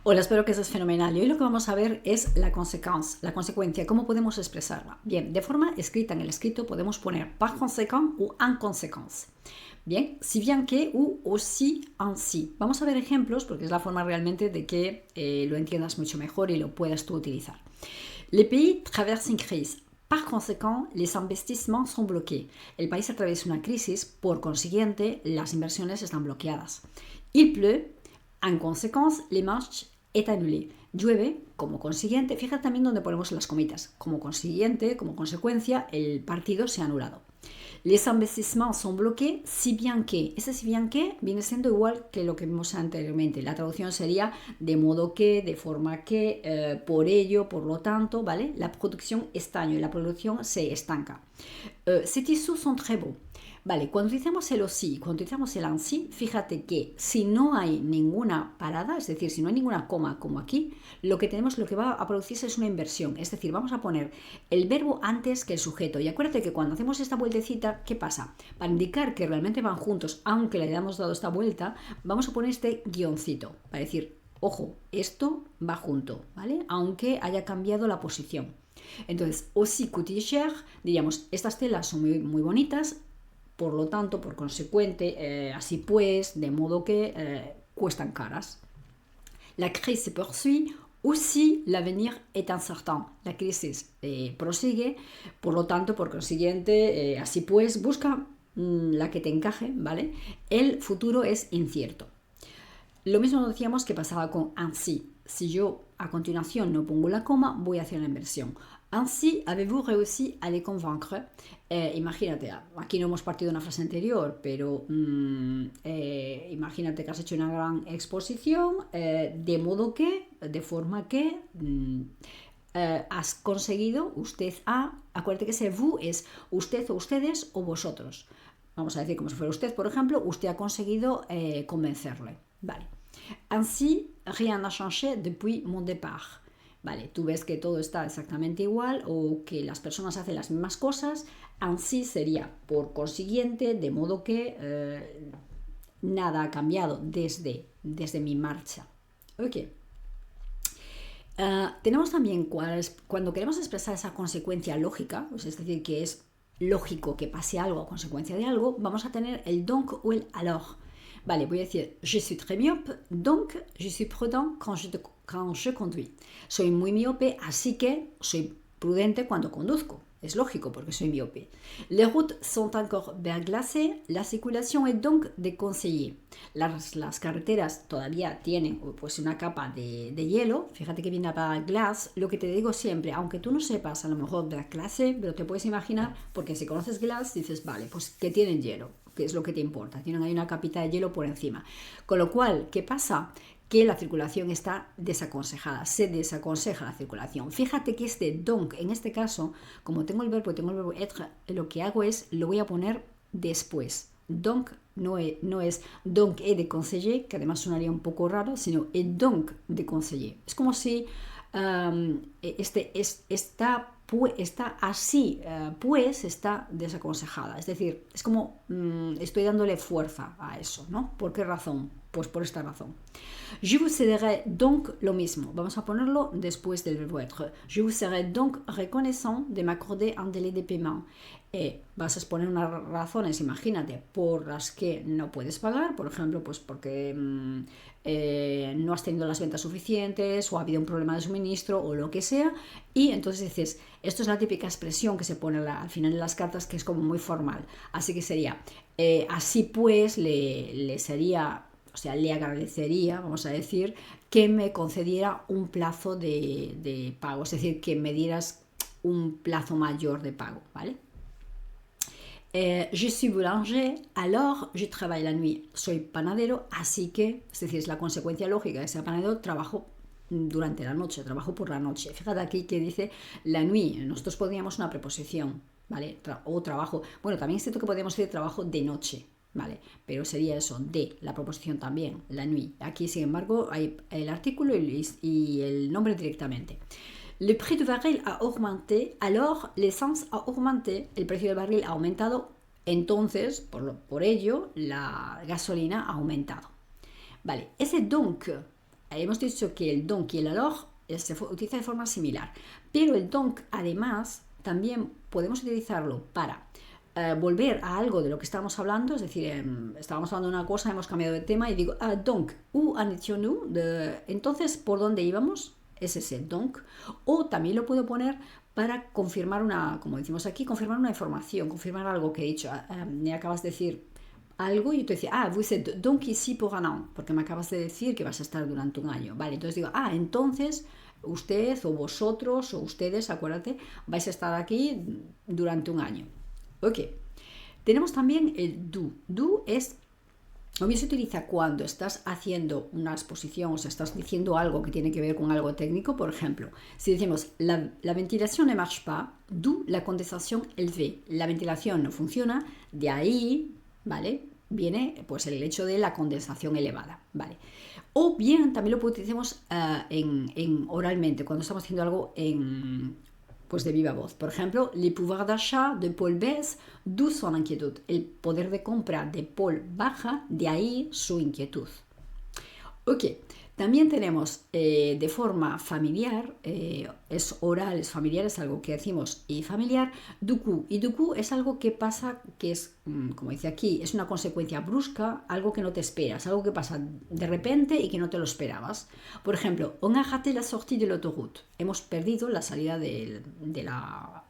Hola, espero que estés fenomenal. Y hoy lo que vamos a ver es la consecuencia, cómo podemos expresarla. Bien, de forma escrita en el escrito podemos poner par conséquent o en conséquence. Bien, si bien que o aussi ainsi. Vamos a ver ejemplos porque es la forma realmente de que lo entiendas mucho mejor y lo puedas tú utilizar. Les pays traversent une crise. Par conséquent, les investissements sont bloqués. El país atraviesa una crisis, por consiguiente, las inversiones están bloqueadas. Il pleut, en conséquence, les matchs est annulé. Llueve, como consiguiente, fíjate también donde ponemos las comitas. Como consiguiente, como consecuencia, el partido se ha anulado. Les investissements sont bloqués, si bien que. Ese si bien que viene siendo igual que lo que vimos anteriormente. La traducción sería de modo que, de forma que, por ello, por lo tanto, ¿vale? La producción estaño y la producción se estanca. Ces tissus sont très beaux. Vale, cuando utilizamos el aussi, cuando utilizamos el ainsi, fíjate que si no hay ninguna parada, es decir, si no hay ninguna coma como aquí, lo que va a producirse es una inversión. Es decir, vamos a poner el verbo antes que el sujeto. Y acuérdate que cuando hacemos esta vueltecita, ¿qué pasa? Para indicar que realmente van juntos, aunque le hayamos dado esta vuelta, vamos a poner este guioncito, para decir, ojo, esto va junto, ¿vale? Aunque haya cambiado la posición. Entonces, aussi coûte cher, diríamos, estas telas son muy bonitas, por lo tanto, por consecuente, así pues, de modo que cuestan caras. La crise se poursuit, aussi l'avenir est incertain. La crisis prosigue, por lo tanto, por consiguiente, así pues, busca la que te encaje, ¿vale? El futuro es incierto. Lo mismo decíamos que pasaba con ainsi. Si yo a continuación no pongo la coma, voy a hacer la inversión. Ainsi, avez-vous réussi à les convaincre? Imagínate, aquí no hemos partido de una frase anterior, pero imagínate que has hecho una gran exposición, de modo que, de forma que has conseguido, usted ha, acuérdate que ese vous es usted o ustedes o vosotros. Vamos a decir como si fuera usted, por ejemplo, usted ha conseguido convencerle. Vale. Ainsi, rien n'a changé depuis mon départ. Vale, tú ves que todo está exactamente igual o que las personas hacen las mismas cosas. Ainsi sería por consiguiente, de modo que nada ha cambiado desde mi marcha. Ok. Tenemos también cuando queremos expresar esa consecuencia lógica, pues es decir, que es lógico que pase algo a consecuencia de algo, vamos a tener el donc o el alors. Vale, voy a decir, je suis très myope, donc je suis prudent quand je conduis. Soy muy miope, así que soy prudente cuando conduzco. Es lógico porque soy miope. Les routes sont encore verglacées, la circulación est donc déconseillée. Las carreteras todavía tienen pues una capa de hielo. Fíjate que viene para glace. Lo que te digo siempre, aunque tú no sepas a lo mejor de la clase, pero te puedes imaginar, porque si conoces glace dices, vale, pues que tienen hielo, que es lo que te importa. Tienen ahí una capita de hielo por encima. Con lo cual, ¿qué pasa? Que la circulación está desaconsejada, se desaconseja la circulación. Fíjate que este donc, en este caso, como tengo el verbo être, lo que hago es, lo voy a poner después. Donc no es donc est déconseillé, que además sonaría un poco raro, sino est donc déconseillé. Es como si está así, pues está desaconsejada. Es decir, es como estoy dándole fuerza a eso, ¿no? ¿Por qué razón? Pues por esta razón. Je vous céderai donc lo mismo. Vamos a ponerlo después del verbo être. Je vous serai donc reconnaissant de m'accorder un délai de paiement. Vas a exponer unas razones, imagínate, por las que no puedes pagar, por ejemplo, pues porque no has tenido las ventas suficientes o ha habido un problema de suministro o lo que sea, y entonces dices, esto es la típica expresión que se pone al final de las cartas, que es como muy formal, así que sería, así pues le sería, o sea, le agradecería, vamos a decir, que me concediera un plazo de pago, es decir, que me dieras un plazo mayor de pago, ¿vale? Je suis boulanger, alors je travaille la nuit. Soy panadero, así que, es decir, es la consecuencia lógica de ser panadero, trabajo durante la noche, trabajo por la noche. Fíjate aquí que dice la nuit, nosotros podríamos una preposición, ¿vale? O trabajo, bueno, también es cierto que podríamos decir trabajo de noche, ¿vale? Pero sería eso, de, la proposición también, la nuit. Aquí, sin embargo, hay el artículo y el nombre directamente. Le prix du baril a augmenté, alors l'essence a augmenté. El precio del barril ha aumentado, entonces, por ello, la gasolina ha aumentado. Vale, ese donc hemos dicho que el donc y el alors se utiliza de forma similar, pero el donc además también podemos utilizarlo para volver a algo de lo que estábamos hablando, es decir, estábamos hablando de una cosa, hemos cambiado de tema y digo, donc, où en étions-nous? Entonces, ¿por dónde íbamos? Es ese donc. O también lo puedo poner para confirmar una, como decimos aquí, confirmar una información, confirmar algo que he dicho. Me acabas de decir algo y yo te decía, vous êtes donc ici pour un an, porque me acabas de decir que vas a estar durante un año. Vale, entonces digo, entonces usted o vosotros o ustedes, acuérdate, vais a estar aquí durante un año. Ok. Tenemos también el du. Du es, obvio, se utiliza cuando estás haciendo una exposición, o sea, estás diciendo algo que tiene que ver con algo técnico. Por ejemplo, si decimos la ventilación ne marche pas, d'où la condensación élevée. La ventilación no funciona, de ahí, ¿vale? Viene pues el hecho de la condensación elevada, ¿vale? O bien también lo utilizamos oralmente, cuando estamos haciendo algo pues de viva voz. Por ejemplo, le pouvoir d'achat de Paul baisse, d'où son inquietud. El poder de compra de Paul baja, de ahí su inquietud. Ok, también tenemos de forma familiar, es oral, es familiar, es algo que decimos y familiar, du coup. Y du coup es algo que pasa, que es, como dice aquí, es una consecuencia brusca, algo que no te esperas, algo que pasa de repente y que no te lo esperabas. Por ejemplo, on a raté la sortie de l'autoroute. Hemos perdido la salida de la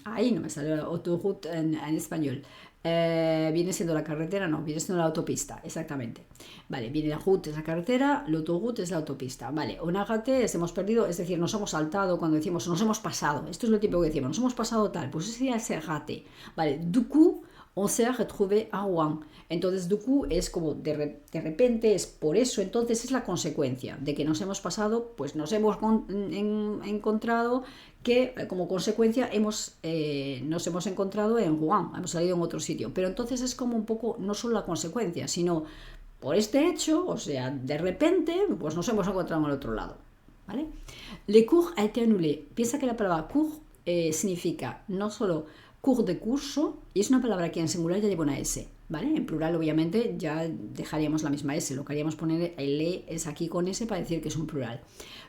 ahí no me sale autoroute en español. Viene siendo la carretera, no, viene siendo la autopista, exactamente. Vale, viene la route, es la carretera, l'autoroute es la autopista. Vale, on a raté es hemos perdido, es decir, nos hemos saltado cuando decimos nos hemos pasado. Esto es lo típico que decimos, nos hemos pasado tal, pues ese sería ese raté. Vale, du coup, on s'est retrouvé à Rouen. Entonces, du coup es como de repente, es por eso, entonces es la consecuencia de que nos hemos pasado, pues nos hemos encontrado que como consecuencia nos hemos encontrado en Rouen, hemos salido en otro sitio. Pero entonces es como un poco, no solo la consecuencia, sino por este hecho, o sea, de repente, pues nos hemos encontrado en el otro lado, ¿vale? Le cours a été annulé. Piensa que la palabra cours significa no solo cours de curso, y es una palabra que en singular ya lleva una S, ¿vale? En plural, obviamente, ya dejaríamos la misma S, lo que haríamos poner el E es aquí con S para decir que es un plural.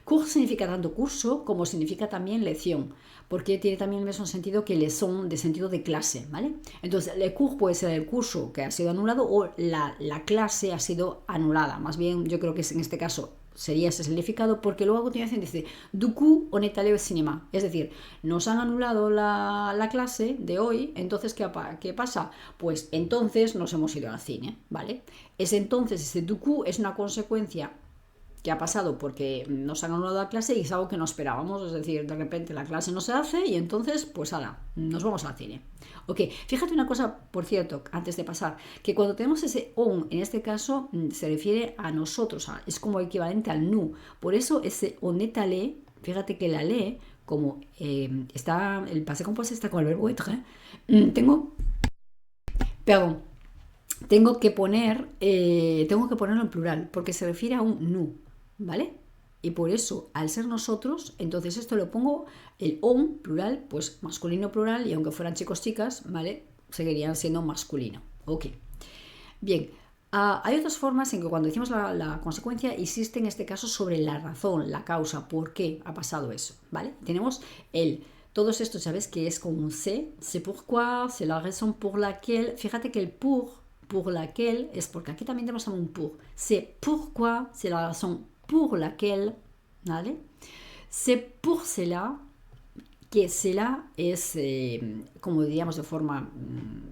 Cours significa tanto curso como significa también lección, porque tiene también el mismo sentido que leçon, de sentido de clase, ¿vale? Entonces, le cours puede ser el curso que ha sido anulado o la clase ha sido anulada. Más bien, yo creo que en este caso sería ese significado, porque luego a continuación dice du coup on est allé au cinéma, es decir, nos han anulado la clase de hoy, entonces ¿qué pasa? Pues entonces nos hemos ido al cine, ¿vale? Ese du coup es una consecuencia que ha pasado porque nos han anulado la clase y es algo que no esperábamos, es decir, de repente la clase no se hace y entonces, pues nos vamos al cine. Ok, fíjate una cosa, por cierto, antes de pasar, que cuando tenemos ese on, en este caso, se refiere a nosotros, es como equivalente al nous. Por eso ese on est allé, fíjate que la ley, como está, el passé composé está con el verbo être, tengo que ponerlo en plural, porque se refiere a un nous, ¿vale? Y por eso, al ser nosotros, entonces esto lo pongo el on, plural, pues masculino plural, y aunque fueran chicos chicas, ¿vale? Seguirían siendo masculino. Ok. Bien, hay otras formas en que cuando decimos la consecuencia insiste en este caso sobre la razón, la causa, por qué ha pasado eso, ¿vale? Tenemos todos estos, ¿sabes? Que es con un c'est pourquoi, c'est la raison pour laquelle. Fíjate que el pour laquelle es porque aquí también tenemos un pour. C'est pourquoi, c'est la raison pour laquelle, ¿vale? C'est pour cela, que cela es, como diríamos de forma,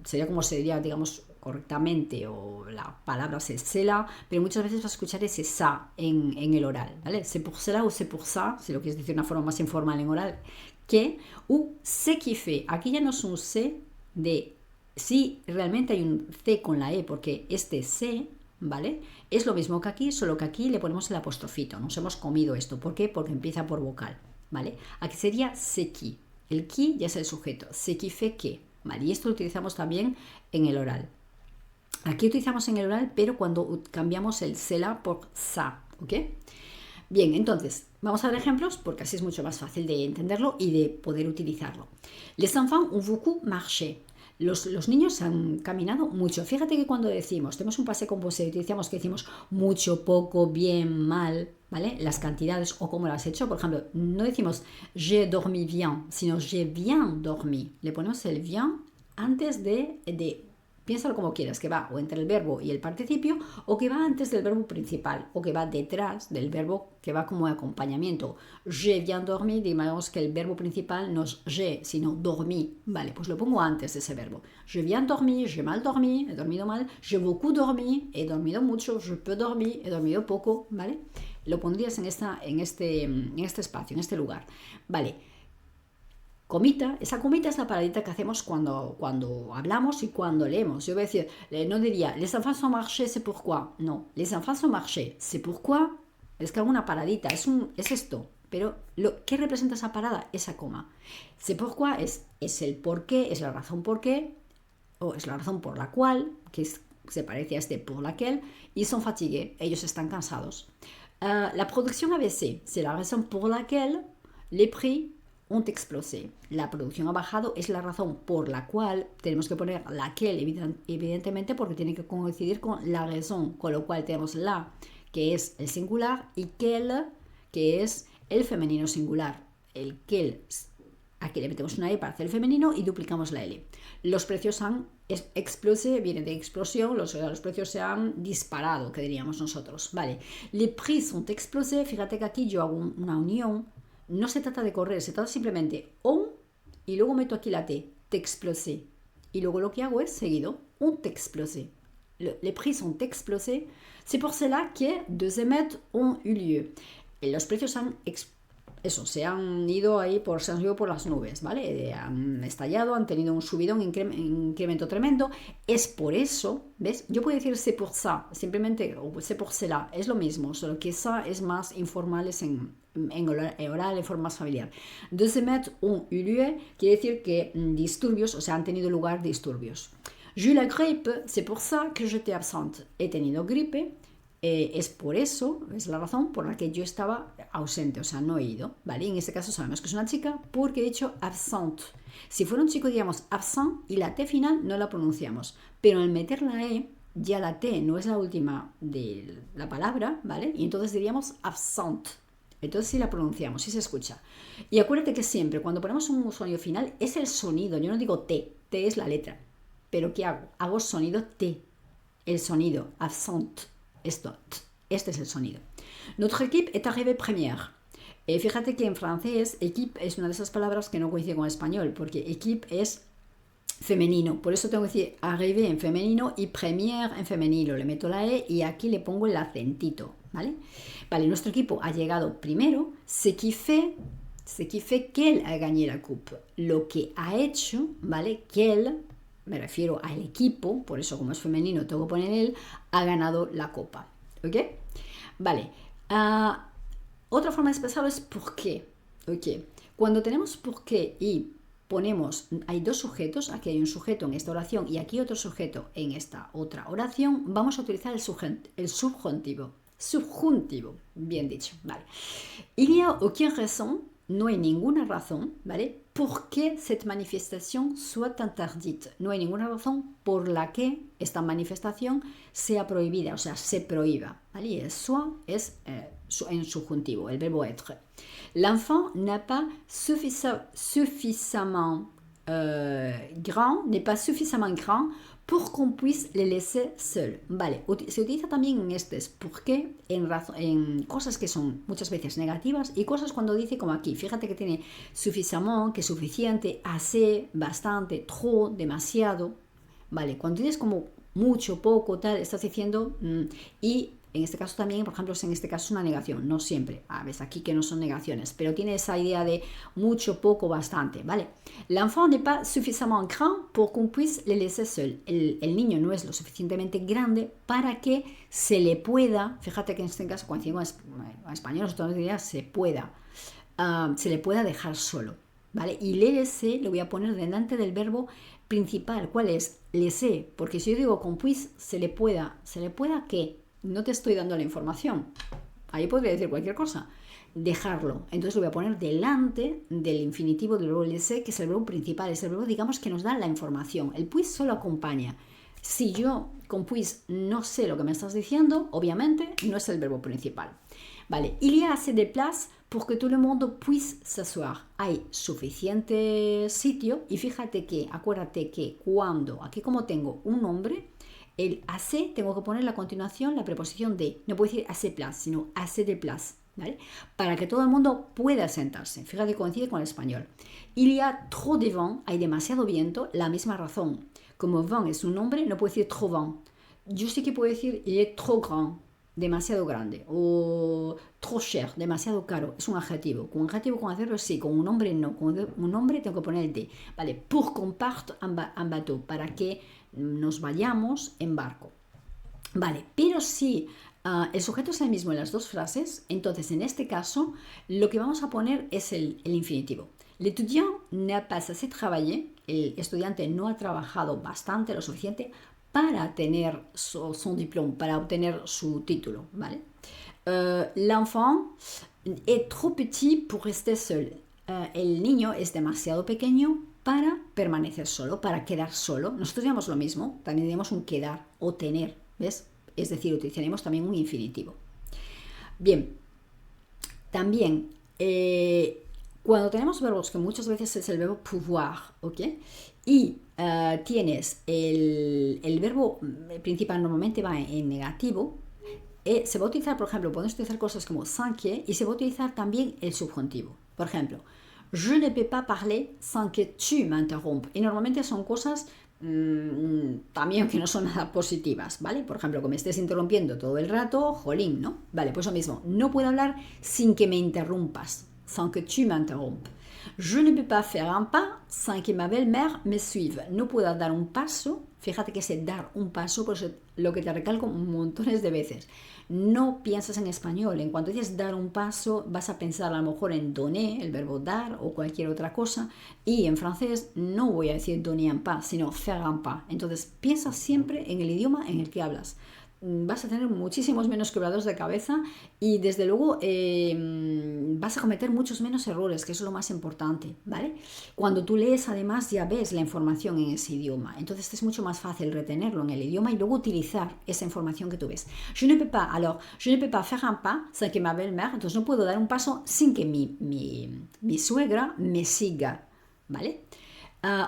sería como se diría, digamos, correctamente, o la palabra es cela, pero muchas veces vas a escuchar ese ça en el oral, ¿vale? C'est pour cela o c'est pour ça, si lo quieres decir de una forma más informal en oral, que, ou ce qui fait. Aquí ya no es un C de, sí, realmente hay un C con la E, porque este C, ¿vale? Es lo mismo que aquí, solo que aquí le ponemos el apostrofito. Nos hemos comido esto. ¿Por qué? Porque empieza por vocal, ¿vale? Aquí sería ce qui. El qui ya es el sujeto. Ce qui fait que, ¿vale? Y esto lo utilizamos también en el oral. Aquí utilizamos en el oral, pero cuando cambiamos el cela por ça, ¿ok? Bien, entonces, vamos a ver ejemplos porque así es mucho más fácil de entenderlo y de poder utilizarlo. Les enfants ont beaucoup marché. Los niños han caminado mucho. Fíjate que cuando decimos, tenemos un passé composé, utilizamos que decimos mucho, poco, bien, mal, ¿vale? Las cantidades o cómo lo has hecho. Por ejemplo, no decimos j'ai dormi bien, sino j'ai bien dormi. Le ponemos el bien antes de piénsalo como quieras, que va o entre el verbo y el participio, o que va antes del verbo principal, o que va detrás del verbo que va como acompañamiento. J'ai bien dormi, digamos que el verbo principal no es j'ai, sino dormi. Vale, pues lo pongo antes de ese verbo. J'ai bien dormi, j'ai mal dormi, he dormido mal, j'ai beaucoup dormi, he dormido mucho, je peux dormir, he dormido poco, ¿vale? Lo pondrías en este espacio, en este lugar. Vale. Comita, esa comita es la paradita que hacemos cuando hablamos y cuando leemos. Yo voy a decir, no diría, les enfants sont marchés, c'est pourquoi. No, les enfants sont marchés, c'est pourquoi. Es que hago una paradita, es esto. Pero, ¿qué representa esa parada? Esa coma. C'est pourquoi es el por qué, es la razón por qué, o es la razón por la cual, se parece a este por laquelle, ils sont fatigués, ellos están cansados. La producción ABC, c'est la raison pour laquelle les prix ont explosé. La producción ha bajado, es la razón por la cual tenemos que poner laquelle, evidentemente, porque tiene que coincidir con la raison, con lo cual tenemos la, que es el singular, y quelle, que es el femenino singular. El quelle, aquí le metemos una E para hacer el femenino y duplicamos la L. Los precios han explosé, viene de explosión, los precios se han disparado, que diríamos nosotros. Vale, les prix sont explosés, fíjate que aquí yo hago una unión. No se trata de correr, se trata simplemente on y luego meto aquí la T, t'explosé. Y luego lo que hago es seguido, on t'explosé. Les prix sont explosés. C'est pour cela que deux émeutes ont eu lieu. Los precios se han ido por las nubes, ¿vale? Han estallado, han tenido un subidón, incremento tremendo. Es por eso, ¿ves? Yo puedo decir c'est pour ça, simplemente, o c'est pour cela, es lo mismo, solo que ça es más informal, es en oral, en forma más familiar. Deux émeutes ont eu lieu, quiere decir que disturbios, o sea, han tenido lugar disturbios. J'ai eu la grippe, c'est pour ça que j'étais absente. He tenido gripe, es por eso, es la razón por la que yo estaba ausente, o sea, no he ido, ¿vale? En este caso sabemos que es una chica porque he dicho absent. Si fuera un chico, diríamos absent y la T final no la pronunciamos, pero al meter la E, ya la T no es la última de la palabra, ¿vale? Y entonces diríamos absent. Entonces sí la pronunciamos, sí se escucha. Y acuérdate que siempre cuando ponemos un sonido final es el sonido, yo no digo T, T es la letra. Pero ¿qué hago? Hago sonido T, el sonido, absent. Este es el sonido. Notre équipe est arrivée première. Fíjate que en francés, équipe es una de esas palabras que no coincide con el español, porque équipe es femenino. Por eso tengo que decir arrivé en femenino y première en femenino. Le meto la E y aquí le pongo el acentito, ¿vale? Vale, nuestro equipo ha llegado primero, ce qui fait qu'elle a gagné la coupe. Lo que ha hecho, ¿vale? Qu'elle, me refiero al equipo, por eso como es femenino tengo que poner él, ha ganado la copa. ¿Ok? Vale. Otra forma de expresarlo es por qué. ¿Ok? Cuando tenemos por qué y ponemos, hay dos sujetos, aquí hay un sujeto en esta oración y aquí otro sujeto en esta otra oración, vamos a utilizar el subjuntivo. Subjuntivo, bien dicho, vale. Il n'y a aucune raison, no hay ninguna razón, ¿vale? Por qué cette manifestation soit interdite. No hay ninguna razón por la que esta manifestación sea prohibida, o sea, se prohíba, ¿vale? Y el soit es en subjuntivo, el verbo être. L'enfant n'est pas suffisamment grand, n'est pas suffisamment grand pour qu'on puisse le laisser seul. Vale, se utiliza también en este por qué en cosas que son muchas veces negativas y cosas cuando dice como aquí. Fíjate que tiene suffisamment, que es suficiente, assez, bastante, trop, demasiado. Vale, cuando tienes como mucho, poco, tal, estás diciendo y en este caso también, por ejemplo, en este caso es una negación, no siempre. Ves aquí que no son negaciones, pero tiene esa idea de mucho, poco, bastante, ¿vale? L'enfant n'est pas suffisamment grand pour qu'on puisse le laisser seul. El niño no es lo suficientemente grande para que se le pueda, fíjate que en este caso, cuando decimos en español, nosotros diríamos se le pueda dejar solo, ¿vale? Y le laisser lo voy a poner delante del verbo principal. ¿Cuál es? Laisser, porque si yo digo qu'on puisse, se le pueda, ¿qué? No te estoy dando la información. Ahí podría decir cualquier cosa. Dejarlo. Entonces lo voy a poner delante del infinitivo del verbo laisser, que es el verbo principal, es el verbo, digamos, que nos da la información. El puis solo acompaña. Si yo con puis no sé lo que me estás diciendo, obviamente no es el verbo principal. Vale, il y a assez de place pour que tout le monde puisse s'asseoir. Hay suficiente sitio y fíjate que, acuérdate que cuando, aquí como tengo un nombre, el assez, tengo que poner a continuación la preposición de, no puedo decir assez place, sino assez de place, ¿vale? Para que todo el mundo pueda sentarse. Fíjate que coincide con el español. Il y a trop de vent, hay demasiado viento, la misma razón. Como vent es un nombre, no puedo decir trop vent. Yo sí que puedo decir il est trop grand, demasiado grande, o trop cher, demasiado caro, es un adjetivo. Con un adjetivo, con adverbio sí, con un nombre no. Con un nombre tengo que poner el de, ¿vale? Pour qu'on parte en bateau, para que nos vayamos en barco. Vale, pero si el sujeto es el mismo en las dos frases, entonces en este caso lo que vamos a poner es el infinitivo. L'étudiant n'a pas assez travaillé, el estudiante no ha trabajado bastante, lo suficiente, para tener son diploma, para obtener su título, ¿vale? L'enfant est trop petit pour rester seul. El niño es demasiado pequeño para permanecer solo, para quedar solo. Nosotros digamos lo mismo, también digamos un quedar o tener, ¿ves? Es decir, utilizaremos también un infinitivo. Bien, también cuando tenemos verbos, que muchas veces es el verbo pouvoir, ¿ok? Y tienes el verbo principal normalmente va en negativo, se va a utilizar, por ejemplo, podemos utilizar cosas como s'inquiet y se va a utilizar también el subjuntivo. Por ejemplo, je ne peux pas parler sans que tu m'interrompes. Y normalmente son cosas también que no son nada positivas, ¿vale? Por ejemplo, que me estés interrumpiendo todo el rato, jolín, ¿no? Vale, pues lo mismo, no puedo hablar sin que me interrumpas, sans que tu m'interrompes. Je ne peux pas faire un pas sans que ma belle-mère me suive. No puedo dar un paso, fíjate que ese dar un paso, pues lo que te recalco montones de veces. No piensas en español, en cuanto dices dar un paso, vas a pensar a lo mejor en donner, el verbo dar o cualquier otra cosa, y en francés no voy a decir donner un pas, sino faire un pas. Entonces piensa siempre en el idioma en el que hablas. Vas a tener muchísimos menos quebrados de cabeza y desde luego vas a cometer muchos menos errores, que eso es lo más importante, ¿vale? Cuando tú lees además ya ves la información en ese idioma, entonces es mucho más fácil retenerlo en el idioma y luego utilizar esa información que tú ves. Je ne peux pas, alors, je ne peux pas faire un pas sans que ma belle-mère, entonces no puedo dar un paso sin que mi suegra me siga, ¿vale?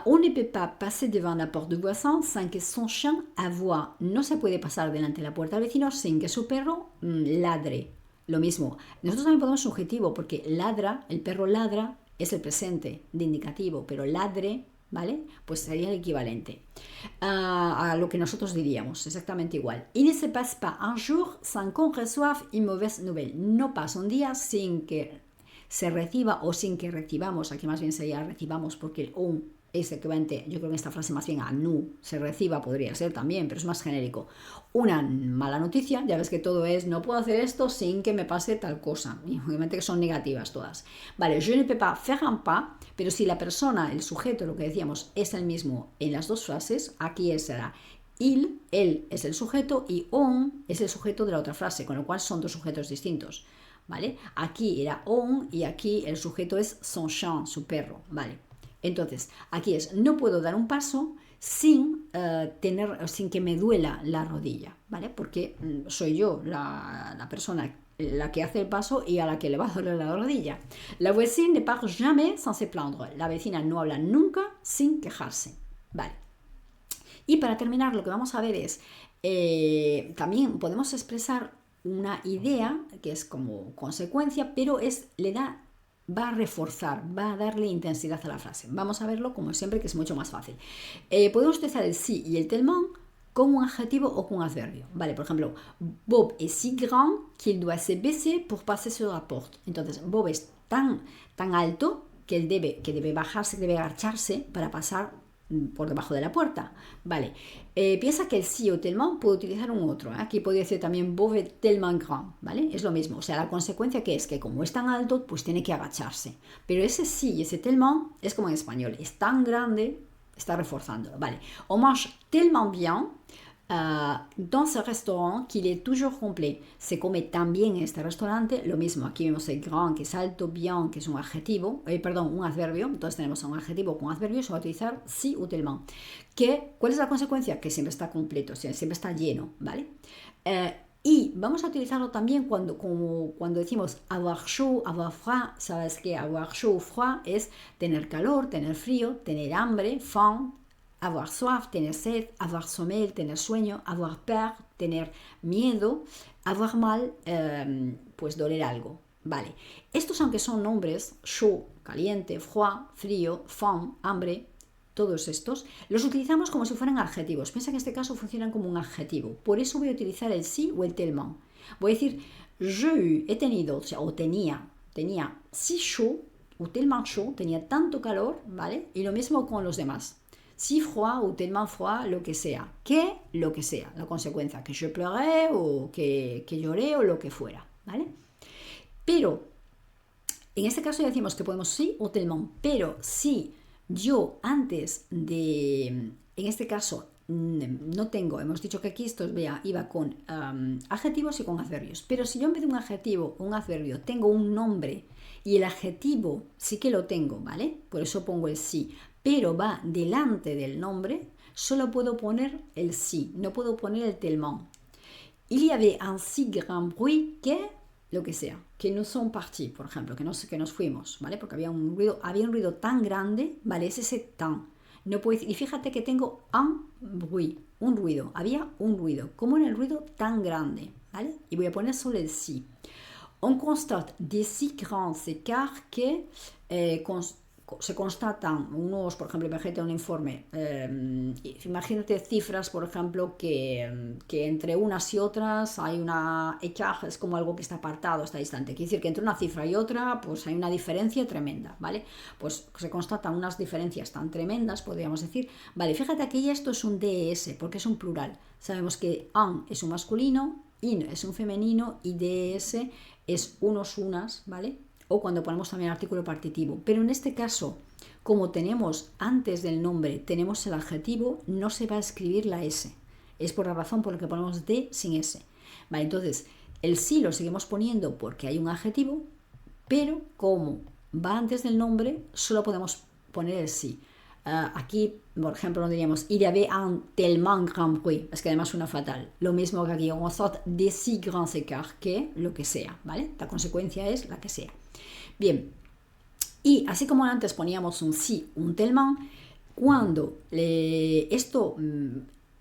On ne peut pas passer devant la porte du voisin sans que son chien aboie. No se puede pasar delante de la puerta del vecino sin que su perro ladre. Lo mismo. Nosotros también ponemos subjetivo porque ladra, el perro ladra, es el presente de indicativo, pero ladre, ¿vale? Pues sería el equivalente a lo que nosotros diríamos, exactamente igual. Il ne se passe pas un jour sans qu'on reçoive une mauvaise nouvelle. No pasa un día sin que se reciba o sin que recibamos, aquí más bien sería recibamos porque el un es equivalente, yo creo que esta frase más bien a nu, se reciba podría ser también, pero es más genérico. Una mala noticia, ya ves que todo es, no puedo hacer esto sin que me pase tal cosa, y obviamente que son negativas todas. Vale, je ne peux pas faire un pas, pero si la persona, el sujeto, lo que decíamos, es el mismo en las dos frases, aquí será il, él es el sujeto y on es el sujeto de la otra frase, con lo cual son dos sujetos distintos. ¿Vale? Aquí era on y aquí el sujeto es son chien, su perro, ¿vale? Entonces, aquí es, no puedo dar un paso sin que me duela la rodilla, ¿vale? Porque soy yo la persona la que hace el paso y a la que le va a doler la rodilla. La voisine ne parle jamais sans se plaindre. La vecina no habla nunca sin quejarse, ¿vale? Y para terminar, lo que vamos a ver es, también podemos expresar una idea que es como consecuencia, pero va a reforzar, va a darle intensidad a la frase. Vamos a verlo como siempre, que es mucho más fácil. Podemos utilizar el si y el tellement con un adjetivo o con un adverbio. Vale, por ejemplo, Bob es si grand qu'il doit se baisser pour passer sur la porte. Entonces, Bob es tan alto que debe bajarse, que debe agacharse para pasar por debajo de la puerta. Vale, piensa que el si o tellement puede utilizar un otro. Aquí podría decir también Bob est tellement grand, ¿vale? Es lo mismo, o sea, la consecuencia que es que como es tan alto, pues tiene que agacharse. Pero ese si y ese tellement es como en español, es tan grande, está reforzándolo, ¿vale? On mange tellement bien dans ce restaurant qu'il est toujours complet. Se come tan bien en este restaurante, lo mismo, aquí vemos el grand, que es alto, bien, que es un adjetivo, perdón, un adverbio, entonces tenemos un adjetivo con adverbio, se va a utilizar si ou tellement. ¿Cuál es la consecuencia? Que siempre está completo, o sea, siempre está lleno, ¿vale? Y vamos a utilizarlo también cuando decimos avoir chaud, avoir froid. Sabes que avoir chaud o froid es tener calor, tener frío, tener hambre, faim, avoir soif, tener sed, avoir sommeil, tener sueño, avoir peur, tener miedo, avoir mal, pues doler algo. Vale, estos aunque son nombres, chaud, caliente, froid, frío, faim, hambre, todos estos, los utilizamos como si fueran adjetivos. Piensa que en este caso funcionan como un adjetivo. Por eso voy a utilizar el si o el tellement. Voy a decir, he tenido, o tenía si chaud o tellement chaud, tenía tanto calor, ¿vale? Y lo mismo con los demás. Si froid o tellement froid, lo que sea. Lo que sea, la consecuencia. Que je pleurais o que lloré o lo que fuera, ¿vale? Pero, en este caso ya decimos que podemos sí o tellement, pero si yo antes de, en este caso, no tengo, hemos dicho que aquí esto iba con adjetivos y con adverbios, pero si yo en vez de un adjetivo o un adverbio tengo un nombre y el adjetivo sí que lo tengo, ¿vale? Por eso pongo el sí, pero va delante del nombre, solo puedo poner el sí, no puedo poner el tellement. Il y avait un si grand bruit que lo que sea, que no son partis, por ejemplo, que nos fuimos, ¿vale? Porque había un ruido tan grande, ¿vale? Es ese tan. No puedo decir, y fíjate que tengo un bruit, un ruido, había un ruido, como en el ruido tan grande, ¿vale? Y voy a poner solo el sí. On constate des si grands écarts que se constatan unos, por ejemplo, imagínate un informe, imagínate cifras, por ejemplo, que entre unas y otras hay una écart, es como algo que está apartado, está distante. Quiere decir que entre una cifra y otra, pues hay una diferencia tremenda, ¿vale? Pues se constatan unas diferencias tan tremendas, podríamos decir. Vale, fíjate aquí esto es un DS, porque es un plural. Sabemos que un es un masculino, in es un femenino y DS es unos, unas, ¿vale? O cuando ponemos también artículo partitivo. Pero en este caso, como tenemos antes del nombre, tenemos el adjetivo, no se va a escribir la S. Es por la razón por la que ponemos de sin S. Vale, entonces, el sí lo seguimos poniendo porque hay un adjetivo, pero como va antes del nombre, solo podemos poner el sí. Aquí, por ejemplo, no diríamos il y avait un tellement grand bruit, es que además suena fatal. Lo mismo que aquí, on sort des si grands écarts, que lo que sea, ¿vale? La consecuencia es la que sea. Bien, y así como antes poníamos un sí, un tellement, cuando esto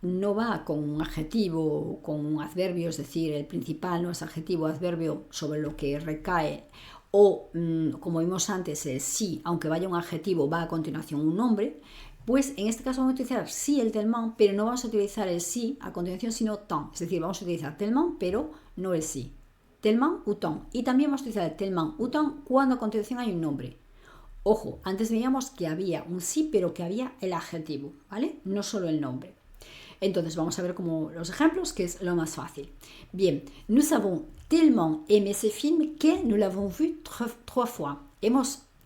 no va con un adjetivo, con un adverbio, es decir, el principal no es adjetivo, adverbio sobre lo que recae, o como vimos antes, el sí, aunque vaya un adjetivo, va a continuación un nombre, pues en este caso vamos a utilizar sí el tellement, pero no vamos a utilizar el sí a continuación, sino tant, es decir, vamos a utilizar tellement, pero no el sí. Tellement ou tant. Y también vamos a utilizar el tellement ou tant cuando a continuación hay un nombre. Ojo, antes veíamos que había un sí, pero que había el adjetivo, ¿vale? No solo el nombre. Entonces vamos a ver como los ejemplos, que es lo más fácil. Bien, nous avons tellement aimé ce film que nous l'avons vu trois fois.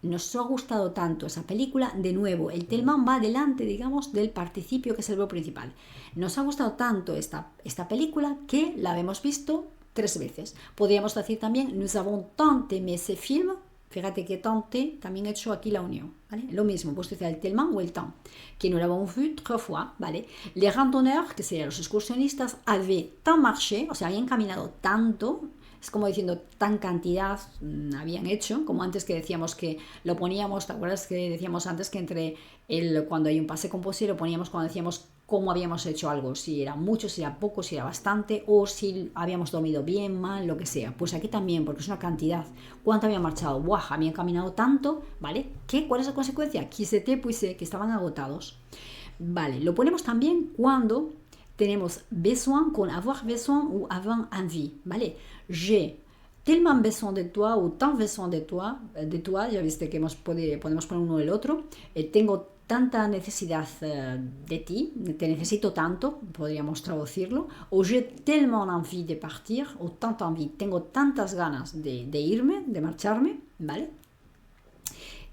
Nos ha gustado tanto esa película, de nuevo, el tellement va delante, digamos, del participio que es el verbo principal. Nos ha gustado tanto esta película que la hemos visto 3 veces. Podríamos decir también, nous avons tant aimé ce film. Fíjate que tant también he hecho aquí la unión, ¿vale? Lo mismo, puedes utilizar el tellement o el tant. Que nous l'avons vu 3 fois, ¿vale? Les randonneurs, que serían los excursionistas, avaient tant marché, o sea, habían caminado tanto, es como diciendo tan cantidad habían hecho, como antes que decíamos que lo poníamos, ¿te acuerdas que decíamos antes que cuando hay un passé composé lo poníamos cuando decíamos cómo habíamos hecho algo, si era mucho, si era poco, si era bastante, o si habíamos dormido bien, mal, lo que sea. Pues aquí también, porque es una cantidad. ¿Cuánto habían marchado? ¡Buah! Habían caminado tanto, ¿vale? ¿Cuál es la consecuencia? Qu'ils étaient épuisés, que estaban agotados. Vale, lo ponemos también cuando tenemos besoin con avoir besoin o avoir envie, ¿vale? J'ai tellement besoin de toi o tant besoin de toi, ya viste que podemos poner uno del otro. Tengo tanta necesidad de ti, te necesito tanto, podríamos traducirlo, o j'ai tellement envie de partir, o tant envie, tengo tantas ganas de irme, de marcharme, ¿vale?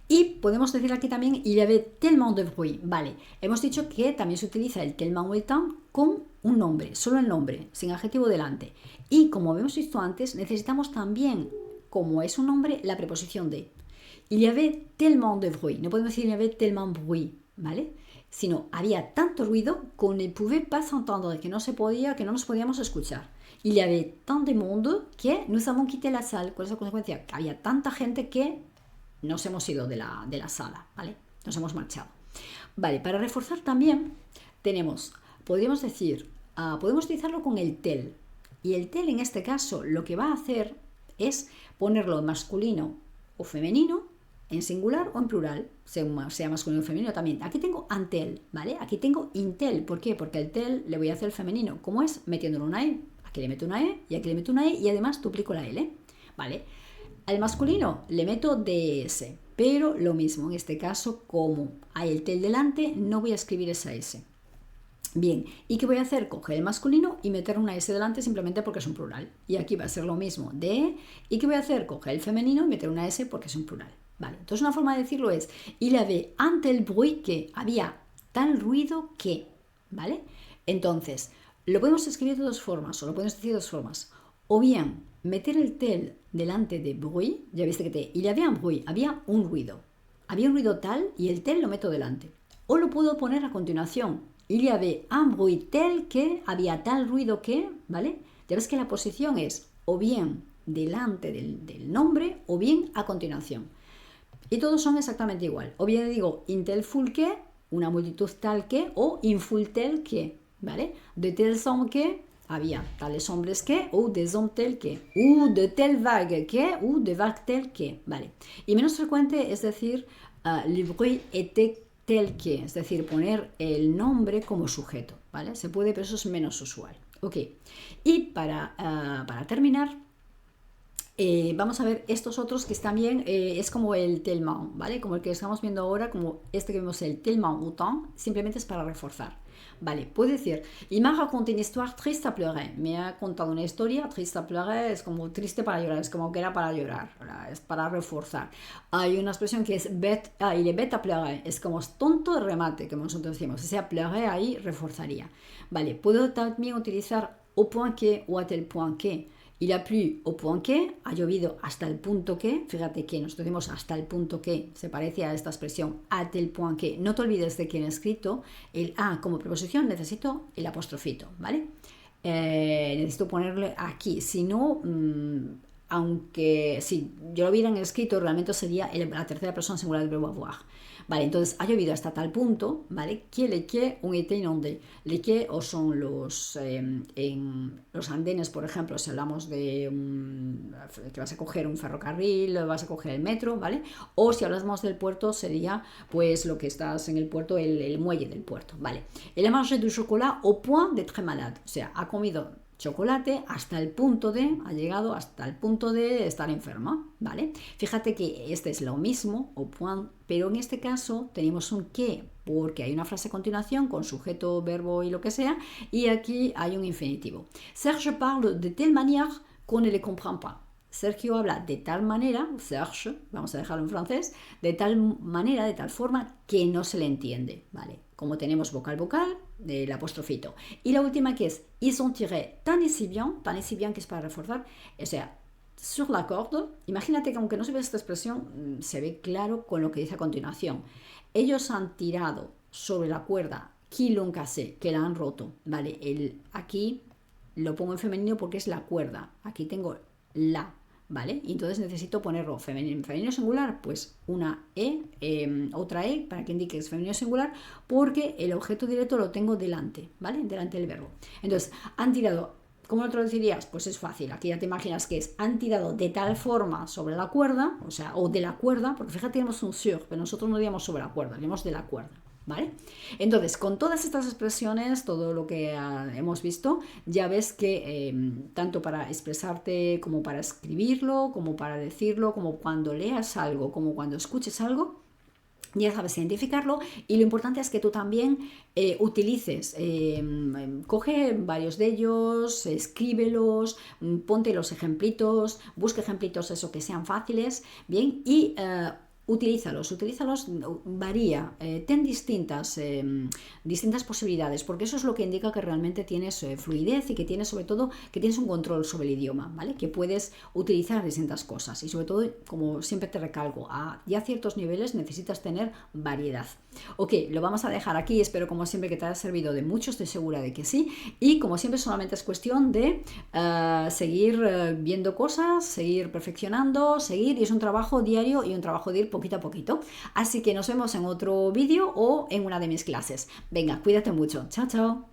Y podemos decir aquí también, il y avait tellement de bruit, ¿vale? Hemos dicho que también se utiliza el tellement o el tant con un nombre, solo el nombre, sin adjetivo delante. Y como habíamos visto antes, necesitamos también, como es un nombre, la preposición de. Il y avait tellement de bruit. No podemos decir il y avait tellement bruit, ¿vale? Sino había tanto ruido qu'on ne pouvait pas s'entendre, que no se podía, que no nos podíamos escuchar. Il y avait tant de monde que nous avons quitté la salle. ¿Cuál es la consecuencia? Que había tanta gente que nos hemos ido de la sala, ¿vale? Nos hemos marchado. Vale, para reforzar también tenemos, podríamos decir, podemos utilizarlo con el tel. Y el tel en este caso lo que va a hacer es ponerlo en masculino o femenino, en singular o en plural, sea masculino o femenino también. Aquí tengo antel, ¿vale? Aquí tengo intel. ¿Por qué? Porque el tel le voy a hacer el femenino. ¿Cómo es? Metiéndole una E. Aquí le meto una E y aquí le meto una E y además duplico la L, ¿vale? Al masculino le meto DS, pero lo mismo, en este caso, como hay el tel delante, no voy a escribir esa S. Bien, ¿y qué voy a hacer? Coger el masculino y meter una S delante simplemente porque es un plural. Y aquí va a ser lo mismo, de. ¿Y qué voy a hacer? Coger el femenino y meter una S porque es un plural. Vale, entonces una forma de decirlo es, il y avait un tel bruit que, había tal ruido que, ¿vale? Entonces, lo podemos escribir de dos formas, o lo podemos decir de dos formas. O bien, meter el tel delante de bruit, ya viste que il y avait un bruit, había un ruido. Había un ruido tal y el tel lo meto delante. O lo puedo poner a continuación. Il y avait un bruit tel que, había tal ruido que, ¿vale? Ya ves que la posición es o bien delante del nombre o bien a continuación. Y todos son exactamente igual. O bien digo in tel foule que, una multitud tal que, o in foule tel que, ¿vale? De tels hommes que, había tales hombres que, o des hommes tel que, o de tel vague que, o de vague tel que, ¿vale? Y menos frecuente es decir, le bruit était tel que, es decir, poner el nombre como sujeto, ¿vale? Se puede, pero eso es menos usual. Ok, y para terminar, vamos a ver estos otros que están bien, es como el tellement, ¿vale? Como el que estamos viendo ahora, como este que vemos, el tellement autant, simplemente es para reforzar. Vale, puede decir, il m'a raconté une histoire triste à pleurer. Me ha contado una historia triste à pleurer, es como triste para llorar, es como que era para llorar, ¿verdad? Es para reforzar. Hay una expresión que es bête, il est bête à pleurer, es como tonto de remate, como nosotros decimos, o sea, pleurer ahí reforzaría. Vale, puedo también utilizar au point que o à tel point que. Il a plu au point que, ha llovido hasta el punto que, fíjate que nosotros decimos hasta el punto que, se parece a esta expresión, a tel point que. No te olvides de que en escrito el a como preposición necesito el apostrofito, ¿vale? Necesito ponerle aquí, si no, aunque si yo lo hubiera en escrito, realmente sería la tercera persona singular del verbo avoir. Vale, entonces ha llovido hasta tal punto, ¿vale? Que les quais ont été inondés. Les quais o son los, en los andenes, por ejemplo, si hablamos de que vas a coger un ferrocarril, vas a coger el metro, ¿vale? O si hablamos del puerto sería, pues, lo que estás en el puerto, el muelle del puerto, ¿vale? Elle a mangé du chocolat au point d'être malade. O sea, ha comido chocolate hasta el punto de, ha llegado hasta el punto de estar enferma, ¿vale? Fíjate que este es lo mismo, au point, pero en este caso tenemos un que, porque hay una frase a continuación con sujeto, verbo y lo que sea, y aquí hay un infinitivo. Serge parle de telle manière qu'on ne le comprend pas. Sergio habla de tal manera, Serge, vamos a dejarlo en francés, de tal manera, de tal forma que no se le entiende, ¿vale? Como tenemos vocal, del apostrofito. Y la última que es, ils ont tiré tant et si bien que es para reforzar, o sea, sur la corde, imagínate que aunque no se ve esta expresión, se ve claro con lo que dice a continuación. Ellos han tirado sobre la cuerda, qui l'ont cassé, que la han roto, ¿vale? Aquí lo pongo en femenino porque es la cuerda, aquí tengo la, ¿vale? Y entonces necesito ponerlo femenino singular, pues una otra E para que indique que es femenino singular, porque el objeto directo lo tengo delante, ¿vale? Delante del verbo. Entonces, han tirado, ¿cómo lo traducirías? Pues es fácil, aquí ya te imaginas que es, han tirado de tal forma sobre la cuerda, o sea, o de la cuerda, porque fíjate, tenemos un sur, pero nosotros no diríamos sobre la cuerda, diríamos de la cuerda. ¿Vale? Entonces, con todas estas expresiones, todo lo que hemos visto, ya ves que tanto para expresarte como para escribirlo, como para decirlo, como cuando leas algo, como cuando escuches algo, ya sabes identificarlo, y lo importante es que tú también utilices, coge varios de ellos, escríbelos, ponte los ejemplitos, busca ejemplitos eso que sean fáciles, bien, y utilízalos, varía, ten distintas posibilidades, porque eso es lo que indica que realmente tienes fluidez y que tienes sobre todo que tienes un control sobre el idioma, ¿vale? Que puedes utilizar distintas cosas y sobre todo, como siempre te recalco, a ya ciertos niveles necesitas tener variedad. Ok, lo vamos a dejar aquí, espero como siempre que te haya servido de mucho, estoy segura de que sí, y como siempre solamente es cuestión de seguir viendo cosas, seguir perfeccionando, y es un trabajo diario y un trabajo de ir poquito a poquito. Así que nos vemos en otro vídeo o en una de mis clases. Venga, cuídate mucho. Chao, chao.